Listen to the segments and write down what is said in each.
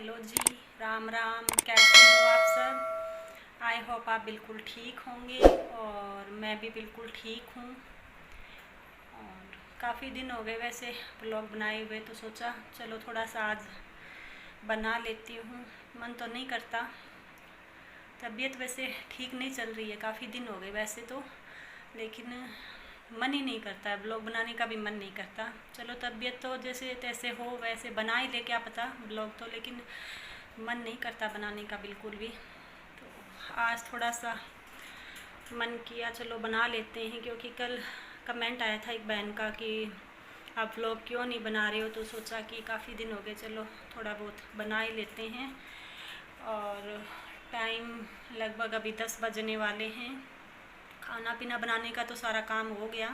Hello जी, राम राम। कैसे हो आप सब? आई होप आप बिल्कुल ठीक होंगे और मैं भी बिल्कुल ठीक हूँ। और काफ़ी दिन हो गए वैसे ब्लॉग बनाए हुए, तो सोचा चलो थोड़ा सा आज बना लेती हूँ। मन तो नहीं करता, तबीयत वैसे ठीक नहीं चल रही है, काफ़ी दिन हो गए वैसे तो, लेकिन मन ही नहीं करता है, ब्लॉग बनाने का भी मन नहीं करता। चलो तबीयत तो जैसे तैसे हो वैसे बना ही ले, क्या पता ब्लॉग तो, लेकिन मन नहीं करता बनाने का बिल्कुल भी। तो आज थोड़ा सा मन किया चलो बना लेते हैं, क्योंकि कल कमेंट आया था एक बहन का कि आप व्लॉग क्यों नहीं बना रहे हो, तो सोचा कि काफ़ी दिन हो गए चलो थोड़ा बहुत बना ही लेते हैं। और टाइम लगभग अभी 10 बजने वाले हैं। खाना पीना बनाने का तो सारा काम हो गया,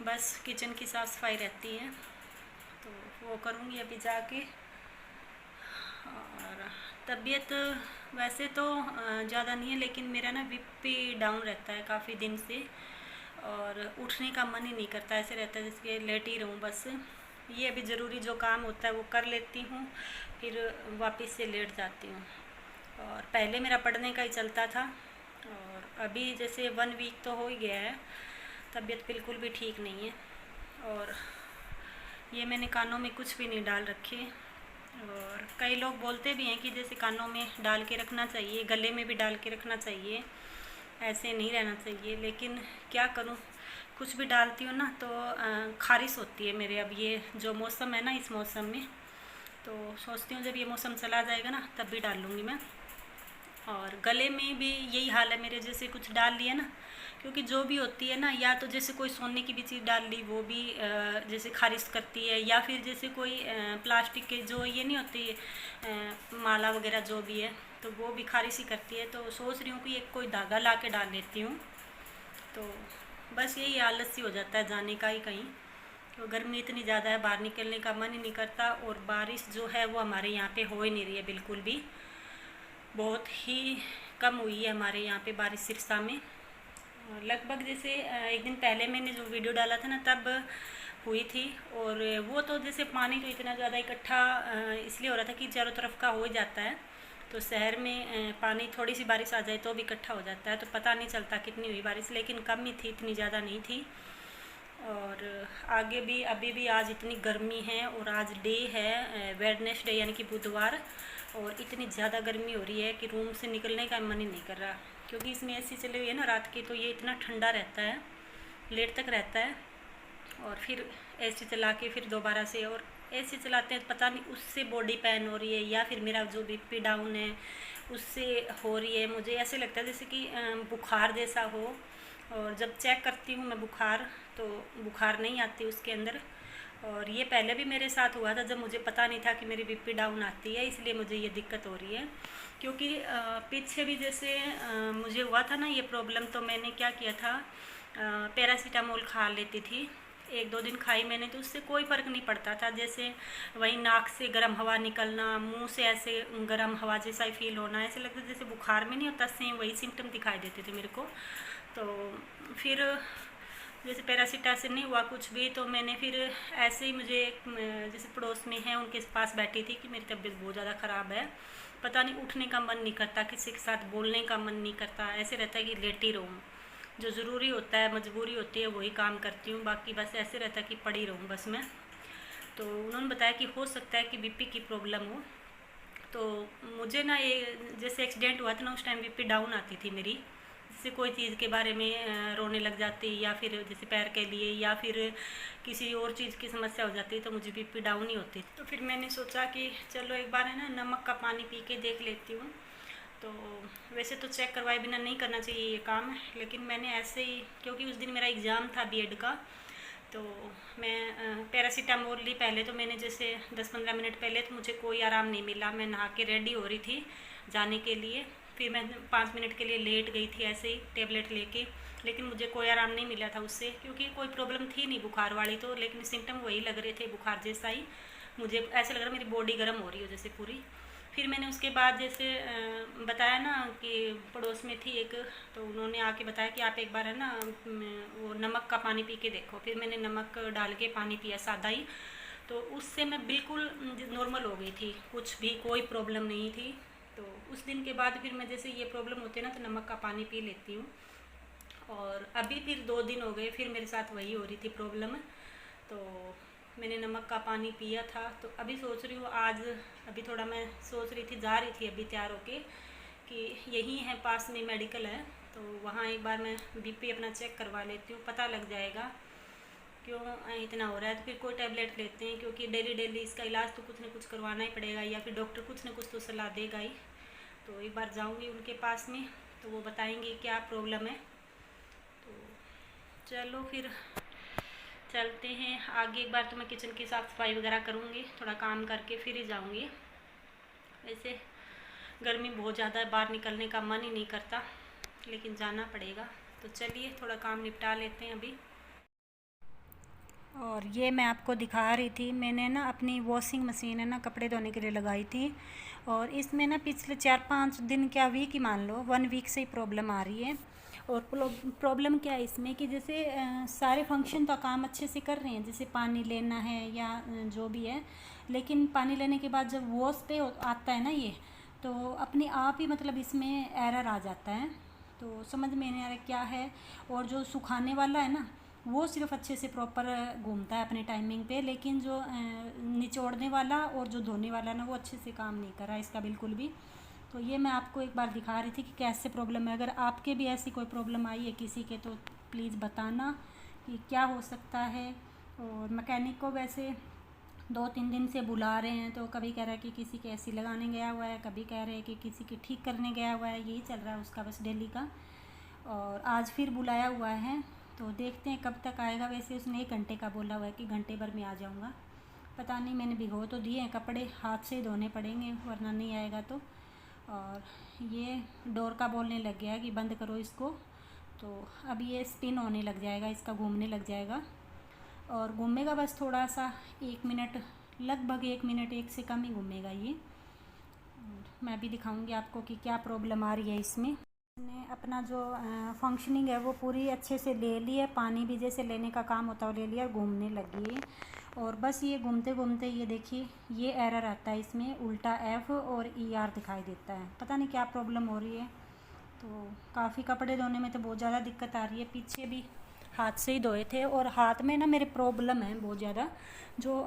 बस किचन की साफ़ सफाई रहती है, तो वो करूँगी अभी जाके। और तबीयत वैसे तो ज़्यादा नहीं है, लेकिन मेरा ना बीपी डाउन रहता है काफ़ी दिन से, और उठने का मन ही नहीं करता, ऐसे रहता है जैसे लेट ही रहूँ बस। ये अभी ज़रूरी जो काम होता है वो कर लेती हूँ, फिर वापस से लेट जाती हूँ। और पहले मेरा पढ़ने का ही चलता था, और अभी जैसे 1 वीक तो हो ही गया है, तबीयत बिल्कुल भी ठीक नहीं है। और ये मैंने कानों में कुछ भी नहीं डाल रखे, और कई लोग बोलते भी हैं कि जैसे कानों में डाल के रखना चाहिए, गले में भी डाल के रखना चाहिए, ऐसे नहीं रहना चाहिए, लेकिन क्या करूं, कुछ भी डालती हूँ ना तो खारिश होती है मेरे। अब ये जो मौसम है ना, इस मौसम में तो सोचती हूँ जब ये मौसम चला जाएगा ना तब भी डाल लूँगी मैं। और गले में भी यही हाल है मेरे, जैसे कुछ डाल लिया ना, क्योंकि जो भी होती है ना, या तो जैसे कोई सोने की भी चीज़ डाल ली वो भी जैसे खारिश करती है, या फिर जैसे कोई प्लास्टिक के जो ये नहीं होती माला वगैरह जो भी है, तो वो भी खारिश ही करती है। तो सोच रही हूँ कि एक कोई धागा ला के डाल लेती हूँ, तो बस यही आलस ही हो जाता है जाने का ही कहीं। तो गर्मी इतनी ज़्यादा है, बाहर निकलने का मन ही नहीं करता, और बारिश जो है वो हमारे यहाँ पे हो ही नहीं रही है बिल्कुल भी, बहुत ही कम हुई है हमारे यहाँ पे बारिश सिरसा में। लगभग जैसे एक दिन पहले मैंने जो वीडियो डाला था ना तब हुई थी, और वो तो जैसे पानी तो इतना ज़्यादा इकट्ठा इसलिए हो रहा था कि चारों तरफ का हो ही जाता है, तो शहर में पानी थोड़ी सी बारिश आ जाए तो भी इकट्ठा हो जाता है, तो पता नहीं चलता कितनी हुई बारिश, लेकिन कम ही थी, इतनी ज़्यादा नहीं थी। और आगे भी अभी भी आज इतनी गर्मी है, और आज डे है वेडनेसडे यानी कि बुधवार, और इतनी ज़्यादा गर्मी हो रही है कि रूम से निकलने का मन ही नहीं कर रहा, क्योंकि इसमें एसी चली हुई है ना रात की, तो ये इतना ठंडा रहता है, लेट तक रहता है, और फिर एसी चला के फिर दोबारा से, और एसी चलाते हैं पता नहीं उससे बॉडी पेन हो रही है या फिर मेरा जो बीपी डाउन है उससे हो रही है। मुझे ऐसे लगता है जैसे कि बुखार जैसा हो, और जब चेक करती हूँ मैं बुखार, तो बुखार नहीं आती उसके अंदर। और ये पहले भी मेरे साथ हुआ था जब मुझे पता नहीं था कि मेरी बीपी डाउन आती है, इसलिए मुझे ये दिक्कत हो रही है। क्योंकि पीछे भी जैसे मुझे हुआ था ना ये प्रॉब्लम, तो मैंने क्या किया था, पैरासीटामोल खा लेती थी, 1-2 दिन खाई मैंने, तो उससे कोई फ़र्क नहीं पड़ता था। जैसे वही नाक से गर्म हवा निकलना, मुंह से ऐसे गर्म हवा जैसा ही फील होना, ऐसे लगता जैसे बुखार में नहीं होता, सेम वही सिम्टम दिखाई देते थे मेरे को। तो फिर जैसे पैरासीटा से नहीं हुआ कुछ भी, तो मैंने फिर ऐसे ही, मुझे जैसे पड़ोस में है उनके पास बैठी थी कि मेरी तबीयत बहुत ज़्यादा ख़राब है, पता नहीं उठने का मन नहीं करता, किसी के साथ बोलने का मन नहीं करता, ऐसे रहता है कि लेटी रहूँ, जो ज़रूरी होता है मजबूरी होती है वही काम करती हूँ, बाकी बस ऐसे रहता है कि पड़ी रहूँ बस मैं। तो उन्होंने बताया कि हो सकता है कि बीपी की प्रॉब्लम हो। तो मुझे ना ये जैसे एक्सीडेंट हुआ था ना, उस टाइम बीपी डाउन आती थी मेरी, जैसे कोई चीज़ के बारे में रोने लग जाती, या फिर जैसे पैर के लिए, या फिर किसी और चीज़ की समस्या हो जाती, तो मुझे बीपी डाउन ही होती। तो फिर मैंने सोचा कि चलो एक बार है ना नमक का पानी पी के देख लेती हूँ। तो वैसे तो चेक करवाए बिना नहीं करना चाहिए ये काम, लेकिन मैंने ऐसे ही, क्योंकि उस दिन मेरा एग्ज़ाम था बीएड का, तो मैं पैरासीटामोल ली पहले, तो मैंने जैसे 10-15 मिनट पहले तो मुझे कोई आराम नहीं मिला, मैं नहा के रेडी हो रही थी जाने के लिए, फिर मैं 5 मिनट के लिए लेट गई थी ऐसे ही टेबलेट लेके, लेकिन मुझे कोई आराम नहीं मिला था उससे, क्योंकि कोई प्रॉब्लम थी नहीं बुखार वाली तो, लेकिन सिम्टम वही लग रहे थे बुखार जैसा ही, मुझे ऐसा लग रहा मेरी बॉडी गर्म हो रही हो जैसे पूरी। फिर मैंने उसके बाद जैसे बताया ना कि पड़ोस में थी एक, तो उन्होंने आके बताया कि आप एक बार है ना वो नमक का पानी पी के देखो। फिर मैंने नमक डाल के पानी पिया सादा ही, तो उससे मैं बिल्कुल नॉर्मल हो गई थी, कुछ भी कोई प्रॉब्लम नहीं थी। तो उस दिन के बाद फिर मैं जैसे ये प्रॉब्लम होती है ना, तो नमक का पानी पी लेती हूँ। और अभी फिर 2 दिन हो गए, फिर मेरे साथ वही हो रही थी प्रॉब्लम। तो मैंने नमक का पानी पिया था, तो अभी सोच रही हूँ आज, अभी थोड़ा मैं सोच रही थी, जा रही थी अभी तैयार होके कि यहीं है पास में मेडिकल है, तो वहाँ एक बार मैं बीपी अपना चेक करवा लेती हूँ, पता लग जाएगा क्यों इतना हो रहा है। तो फिर कोई टैबलेट लेते हैं, क्योंकि डेली डेली इसका इलाज तो कुछ ना कुछ करवाना ही पड़ेगा, या फिर डॉक्टर कुछ ना कुछ तो सलाह देगा ही। तो एक बार जाऊँगी उनके पास में, तो वो बताएंगे क्या प्रॉब्लम है। तो चलो फिर चलते हैं आगे। एक बार तो मैं किचन की साफ़ सफाई वगैरह करूँगी, थोड़ा काम करके फिर ही जाऊँगी। वैसे गर्मी बहुत ज़्यादा है, बाहर निकलने का मन ही नहीं करता, लेकिन जाना पड़ेगा। तो चलिए थोड़ा काम निपटा लेते हैं अभी। और ये मैं आपको दिखा रही थी, मैंने ना अपनी वॉशिंग मशीन है ना कपड़े धोने के लिए लगाई थी, और इसमें ना पिछले 4-5 दिन, क्या वीक ही मान लो, 1 वीक से ही प्रॉब्लम आ रही है। और प्रॉब्लम क्या है इसमें कि जैसे सारे फंक्शन तो काम अच्छे से कर रहे हैं, जैसे पानी लेना है या जो भी है, लेकिन पानी लेने के बाद जब वॉश पे आता है ना ये, तो अपने आप ही मतलब इसमें एरर आ जाता है। तो समझ में नहीं आ रहा क्या है। और जो सुखाने वाला है ना, वो सिर्फ अच्छे से प्रॉपर घूमता है अपने टाइमिंग पे, लेकिन जो निचोड़ने वाला और जो धोने वाला ना, वो अच्छे से काम नहीं कर रहा इसका बिल्कुल भी। तो ये मैं आपको एक बार दिखा रही थी कि कैसे प्रॉब्लम है। अगर आपके भी ऐसी कोई प्रॉब्लम आई है किसी के, तो प्लीज़ बताना कि क्या हो सकता है। और मैकेनिक को वैसे 2-3 दिन से बुला रहे हैं, तो कभी कह रहा है कि किसी के एसी लगाने गया हुआ है, कभी कह रहे हैं कि किसी के ठीक करने गया हुआ है, यही चल रहा है उसका बस डेली का। और आज फिर बुलाया हुआ है, तो देखते हैं कब तक आएगा। वैसे उसने 1 घंटे का बोला हुआ है कि घंटे भर में आ जाऊँगा, पता नहीं। मैंने भिगो तो दिए हैं कपड़े, हाथ से ही धोने पड़ेंगे वरना नहीं आएगा तो। और ये डोर का बोलने लग गया है कि बंद करो इसको, तो अब ये स्पिन होने लग जाएगा, इसका घूमने लग जाएगा। और घूमेगा बस थोड़ा सा, 1 मिनट, लगभग 1 मिनट, 1 से कम ही घूमेगा ये। मैं भी दिखाऊंगी आपको कि क्या प्रॉब्लम आ रही है इसमें। ने अपना जो फंक्शनिंग है वो पूरी अच्छे से ले ली है, पानी भी जैसे लेने का काम होता है वो ले लिया, घूमने लगी है। और बस ये घूमते घूमते ये देखिए, ये एरर आता है इसमें, उल्टा एफ़ और ER दिखाई देता है, पता नहीं क्या प्रॉब्लम हो रही है। तो काफ़ी कपड़े धोने में तो बहुत ज़्यादा दिक्कत आ रही है। पीछे भी हाथ से ही धोए थे, और हाथ में ना मेरे प्रॉब्लम है बहुत ज़्यादा। जो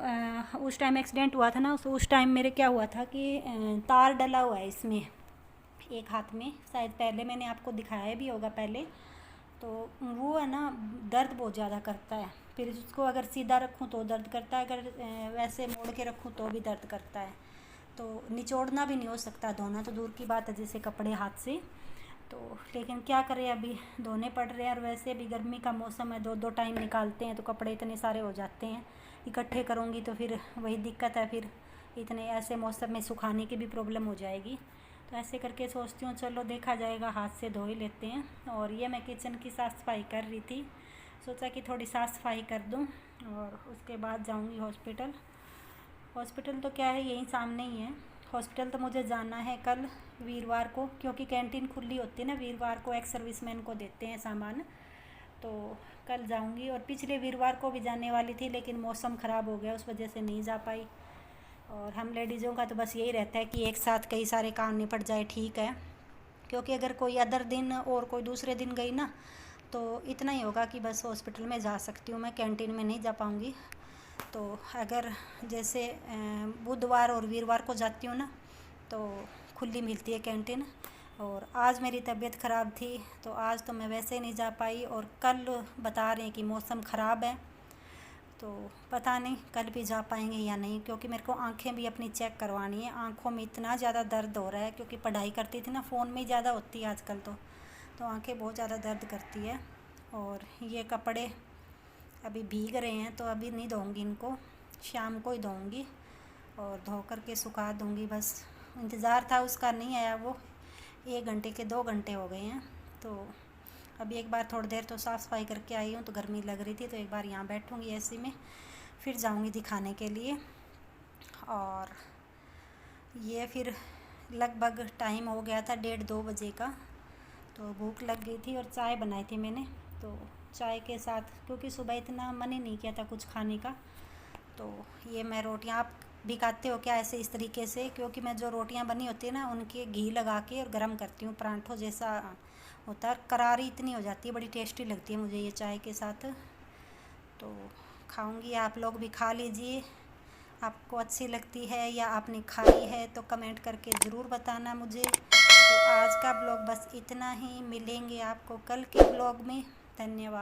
उस टाइम एक्सीडेंट हुआ था ना, उस टाइम मेरे क्या हुआ था कि तार डला हुआ है इसमें एक हाथ में, शायद पहले मैंने आपको दिखाया भी होगा पहले। तो वो है ना, दर्द बहुत ज़्यादा करता है। फिर उसको अगर सीधा रखूँ तो दर्द करता है, अगर वैसे मोड़ के रखूँ तो भी दर्द करता है। तो निचोड़ना भी नहीं हो सकता, धोना तो दूर की बात है जैसे कपड़े हाथ से। तो लेकिन क्या करें, अभी धोने पड़ रहे हैं। और वैसे भी गर्मी का मौसम है, 2-2 टाइम निकालते हैं, तो कपड़े इतने सारे हो जाते हैं। इकट्ठे करूँगी तो फिर वही दिक्कत है, फिर इतने ऐसे मौसम में सुखाने की भी प्रॉब्लम हो जाएगी। तो ऐसे करके सोचती हूँ चलो देखा जाएगा, हाथ से धो ही लेते हैं। और ये मैं किचन की साफ़ सफाई कर रही थी, सोचा कि थोड़ी साफ़ सफाई कर दूँ और उसके बाद जाऊँगी हॉस्पिटल। हॉस्पिटल तो क्या है, यहीं सामने ही है। हॉस्पिटल तो मुझे जाना है कल वीरवार को, क्योंकि कैंटीन खुली होती है ना वीरवार को, एक्स सर्विसमैन को देते हैं सामान। तो कल जाऊंगी। और पिछले वीरवार को भी जाने वाली थी, लेकिन मौसम ख़राब हो गया, उस वजह से नहीं जा पाई। और हम लेडीज़ों का तो बस यही रहता है कि एक साथ कई सारे काम निपट जाए, ठीक है। क्योंकि अगर कोई अदर दिन और कोई दूसरे दिन गई ना, तो इतना ही होगा कि बस हॉस्पिटल में जा सकती हूँ मैं, कैंटीन में नहीं जा पाऊँगी। तो अगर जैसे बुधवार और वीरवार को जाती हूँ ना, तो खुली मिलती है कैंटीन। और आज मेरी तबीयत ख़राब थी, तो आज तो मैं वैसे ही नहीं जा पाई। और कल बता रहे हैं कि मौसम ख़राब है, तो पता नहीं कल भी जा पाएंगे या नहीं। क्योंकि मेरे को आंखें भी अपनी चेक करवानी है, आंखों में इतना ज़्यादा दर्द हो रहा है, क्योंकि पढ़ाई करती थी ना, फ़ोन में ही ज़्यादा होती है आजकल तो आंखें बहुत ज़्यादा दर्द करती है। और ये कपड़े अभी भीग रहे हैं, तो अभी नहीं धोऊंगी इनको, शाम को ही धोऊंगी और धो कर के सुखा दूंगी। बस इंतज़ार था उसका, नहीं आया वो, 1 घंटे के 2 घंटे हो गए हैं। तो अभी एक बार थोड़ी देर तो साफ़ सफाई करके आई हूँ, तो गर्मी लग रही थी, तो एक बार यहाँ बैठूँगी एसी में, फिर जाऊँगी दिखाने के लिए। और ये फिर लगभग टाइम हो गया था 1:30-2 बजे का, तो भूख लग गई थी और चाय बनाई थी मैंने। तो चाय के साथ, क्योंकि सुबह इतना मन ही नहीं किया था कुछ खाने का, तो ये मैं रोटियां, आप भी खाते हो क्या ऐसे इस तरीके से? क्योंकि मैं जो रोटियां बनी होती है ना उनके घी लगा के और गरम करती हूँ, परांठों जैसा होता है, करारी इतनी हो जाती है, बड़ी टेस्टी लगती है मुझे ये चाय के साथ। तो खाऊंगी, आप लोग भी खा लीजिए। आपको अच्छी लगती है या आपने खाई है तो कमेंट करके ज़रूर बताना मुझे। तो आज का ब्लॉग बस इतना ही, मिलेंगे आपको कल के ब्लॉग में। धन्यवाद।